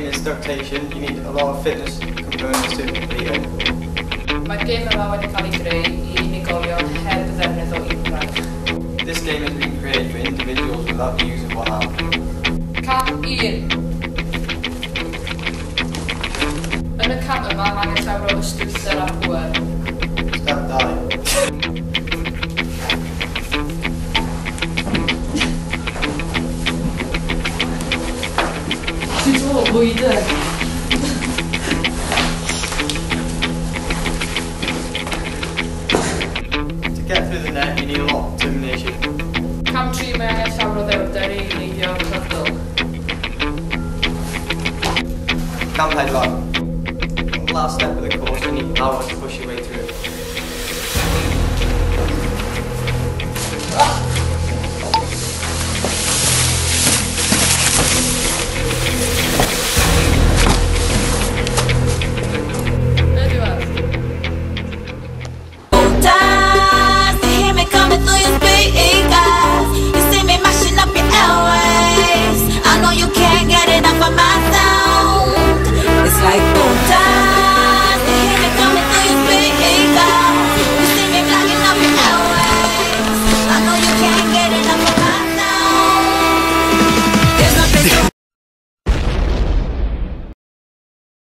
game is ductation. You need a lot of fitness components to complete it. Mae'r gêm yma wedi cael ei greu I unigolion heb ddefnydd o unrhyw. This game has been created for individuals without the use of one arm. Cam 1. Yn y cam yma, mae angen llawr o ystwythder a pŵer. Step 2. Sut o bwydau? To get through the net, you need a lot of determination. Cam 3 mae angen llawr o ddewrder I leiddio cryfdl. Cam pedwar. On the last step of the course, you need power to push your way